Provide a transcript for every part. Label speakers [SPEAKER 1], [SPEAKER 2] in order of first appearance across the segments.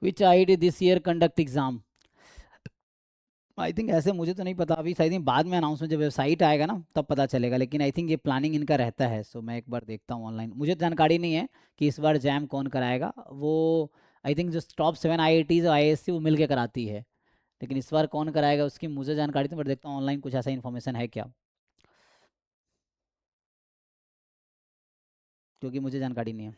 [SPEAKER 1] Which IIT this year conduct exam. I think ऐसे मुझे तो नहीं पता अभी, आई थिंक बाद में अनाउंसमेंट जब वेबसाइट आएगा ना तब पता चलेगा, लेकिन आई थिंक ये प्लानिंग इनका रहता है। सो मैं एक बार देखता हूँ ऑनलाइन, मुझे जानकारी नहीं है कि इस बार जैम कौन कराएगा वो। आई थिंक जो टॉप 7 आईआईटीज और आईआईएससी वो मिल के कराती है, लेकिन इस बार कौन कराएगा उसकी मुझे जानकारी तो, बट देखता हूँ ऑनलाइन कुछ ऐसा इन्फॉर्मेशन है क्या, क्योंकि मुझे जानकारी नहीं है।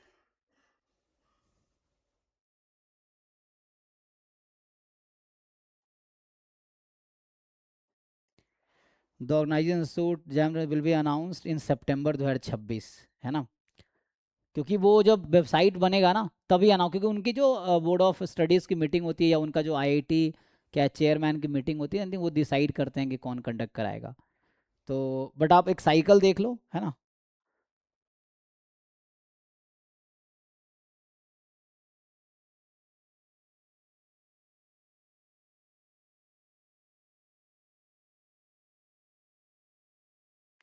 [SPEAKER 1] The organising institute JAM will be announced in September 2026, है ना। क्योंकि वो जब वेबसाइट बनेगा ना तभी आना, क्योंकि उनकी जो बोर्ड ऑफ स्टडीज़ की मीटिंग होती है या उनका जो आईआईटी क्या चेयरमैन की मीटिंग होती है, I think वो डिसाइड करते हैं कि कौन कंडक्ट कराएगा। तो बट आप एक साइकिल देख लो, है ना।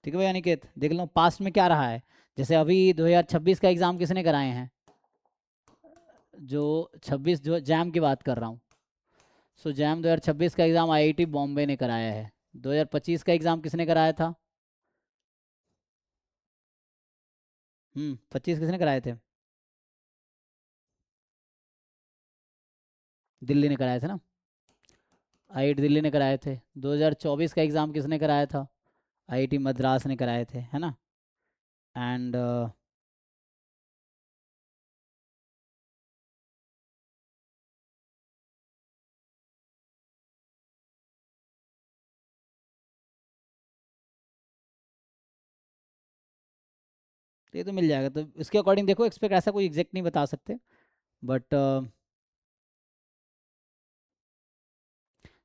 [SPEAKER 1] ठीक है भैया अनिकेत, देख लो पास्ट में क्या रहा है। जैसे अभी 2026 का एग्ज़ाम किसने कराए हैं, जो 26 जो जैम की बात कर रहा हूँ। सो जैम 2026 का एग्ज़ाम आईआईटी बॉम्बे ने कराया है। 2025 का एग्ज़ाम किसने कराया था। 25 किसने कराए थे। दिल्ली ने कराए थे ना, आईआईटी दिल्ली ने कराए थे। 2024 का एग्ज़ाम किसने कराया था, आईआईटी मद्रास ने कराए थे, है ना। एंड ये तो मिल जाएगा, तो इसके अकॉर्डिंग देखो, एक्सपेक्ट ऐसा कोई एग्जैक्ट नहीं बता सकते, बट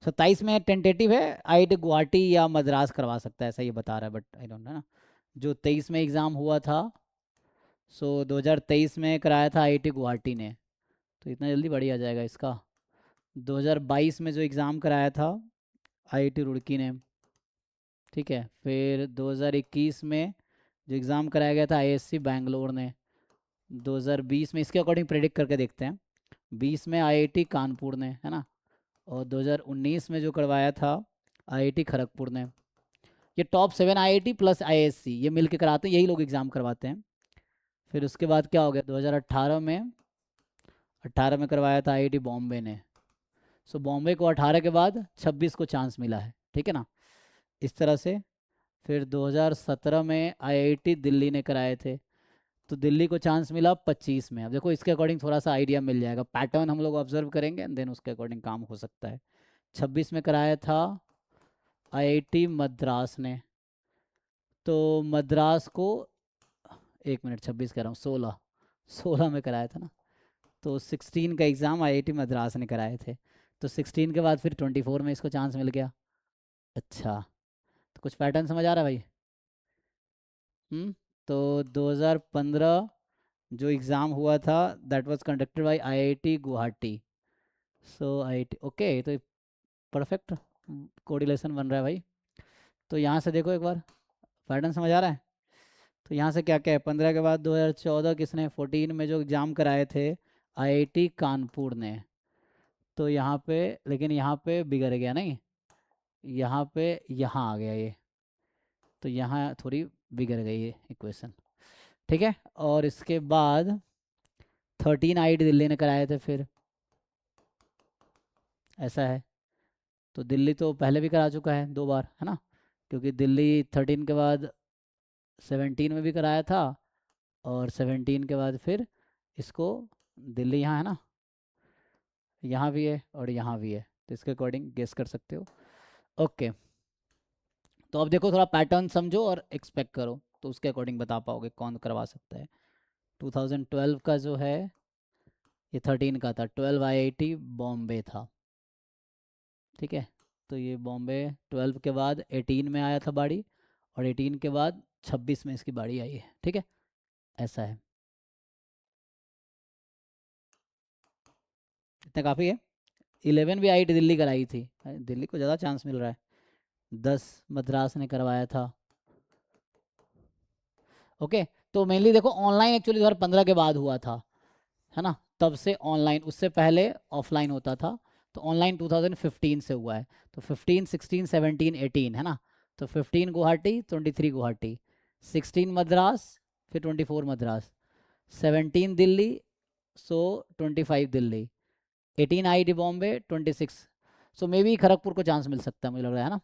[SPEAKER 1] 27 में टेंटेटिव है, आईआईटी गुवाहाटी या मद्रास करवा सकता है ऐसा ये बता रहा है, बट आई डोंट नो ना। जो 23 में एग्ज़ाम हुआ था, सो 2023 में कराया था आईआईटी गुवाहाटी ने, तो इतना जल्दी बढ़ी आ जाएगा इसका। 2022 में जो एग्ज़ाम कराया था आईआईटी रुड़की ने, ठीक है। फिर 2021 में जो एग्ज़ाम कराया गया था आईएससी बैंगलोर ने। 2020 में इसके अकॉर्डिंग प्रेडिक्ट करके देखते हैं, 20 में आईआईटी कानपुर ने, है ना। और 2019 में जो करवाया था आईआईटी खड़गपुर ने। ये टॉप 7 आईआईटी प्लस आईएससी ये मिल के कराते हैं, यही लोग एग्ज़ाम करवाते हैं। फिर उसके बाद क्या हो गया, 2018 में, 18 में करवाया था आईआईटी बॉम्बे ने। सो बॉम्बे को 18 के बाद 26 को चांस मिला है, ठीक है ना, इस तरह से। फिर 2017 में आईआईटी दिल्ली ने कराए थे, तो दिल्ली को चांस मिला 25 में। अब देखो इसके अकॉर्डिंग थोड़ा सा आइडिया मिल जाएगा, पैटर्न हम लोग ऑब्जर्व करेंगे एंड देन उसके अकॉर्डिंग काम हो सकता है। 26 में कराया था आईआईटी मद्रास ने, तो मद्रास को, एक मिनट 26 कह रहा हूँ, 16 में कराया था ना। तो 16 का एग्ज़ाम आईआईटी मद्रास ने कराए थे, तो 16 के बाद फिर 24 में इसको चांस मिल गया। अच्छा, तो कुछ पैटर्न समझ आ रहा है भाई। तो 2015 जो एग्ज़ाम हुआ था that was conducted by IIT Guwahati. So IIT okay, तो परफेक्ट कोरिलेशन बन रहा है भाई। तो यहाँ से देखो एक बार, पैटर्न समझ आ रहा है। तो यहाँ से क्या क्या है, 15 के बाद 2014 किसने, 14 में जो एग्ज़ाम कराए थे आईआईटी कानपुर ने। तो यहाँ पे, लेकिन यहाँ पे बिगड़ गया नहीं, यहाँ पे यहाँ आ गया ये, तो यहाँ थोड़ी बिगड़ गई ये इक्वेशन, ठीक है। और इसके बाद 13 आईआईटी दिल्ली ने कराए थे फिर, ऐसा है। तो दिल्ली तो पहले भी करा चुका है 2 बार, है ना, क्योंकि दिल्ली 13 के बाद 17 में भी कराया था, और 17 के बाद फिर इसको, दिल्ली यहाँ है ना, यहाँ भी है और यहाँ भी है, तो इसके अकॉर्डिंग गेस कर सकते हो। ओके, तो अब देखो थोड़ा पैटर्न समझो और एक्सपेक्ट करो, तो उसके अकॉर्डिंग बता पाओगे कौन करवा सकता है। 2012 का जो है, ये 13 का था, 12 आईआईटी बॉम्बे था, ठीक है। तो ये बॉम्बे 12 के बाद 18 में आया था बाड़ी, और 18 के बाद 26 में इसकी बाड़ी आई है, ठीक है, ऐसा है। इतना काफ़ी है। 11 भी आई दिल्ली कराई थी, दिल्ली को ज़्यादा चांस मिल रहा है। 10 मद्रास ने करवाया था, ओके। तो मेनली देखो ऑनलाइन एक्चुअली 2015 के बाद हुआ था, है ना, तब से ऑनलाइन, उससे पहले ऑफलाइन होता था। तो ऑनलाइन 2015 से हुआ है। तो 15, 16, 17, 18 है ना। तो 15 गुवाहाटी, 23 गुवाहाटी, 16 मद्रास, फिर 24 मद्रास, 17 दिल्ली, सो 25 Delhi, 18 I T Bombay, 26। So may be Kharagpur को चांस मिल सकता है, मुझे लग रहा है ना।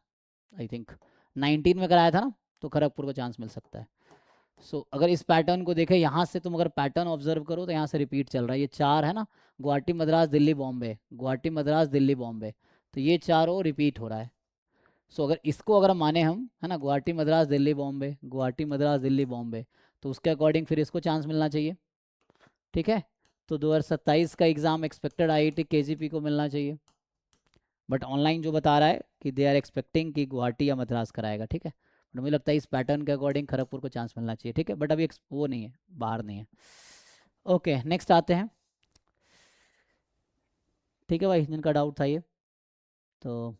[SPEAKER 1] आई थिंक 19 में कराया था ना, तो खड़गपुर को चांस मिल सकता है। अगर इस पैटर्न को देखें यहाँ से, तुम अगर पैटर्न ऑब्जर्व करो तो यहाँ से रिपीट चल रहा है, ये चार है ना, गुवाहाटी मद्रास दिल्ली बॉम्बे, गुवाहाटी मद्रास दिल्ली बॉम्बे, तो ये चारों रिपीट हो रहा है। अगर इसको अगर माने हम, है ना, गुवाहाटी मद्रास दिल्ली बॉम्बे, गुवाहाटी मद्रास दिल्ली बॉम्बे, तो उसके अकॉर्डिंग फिर इसको चांस मिलना चाहिए। ठीक है। तो 2027 का एग्ज़ाम एक्सपेक्टेड IIT KGP को मिलना चाहिए, बट ऑनलाइन जो बता रहा है कि दे आर एक्सपेक्टिंग कि गुवाहाटी या मद्रास कराएगा। ठीक है, बट मुझे लगता है इस पैटर्न के अकॉर्डिंग खड़गपुर को चांस मिलना चाहिए। ठीक है, बट अभी वो नहीं है, बाहर नहीं है। ओके, नेक्स्ट आते हैं। ठीक है भाई, जिनका डाउट था ये, तो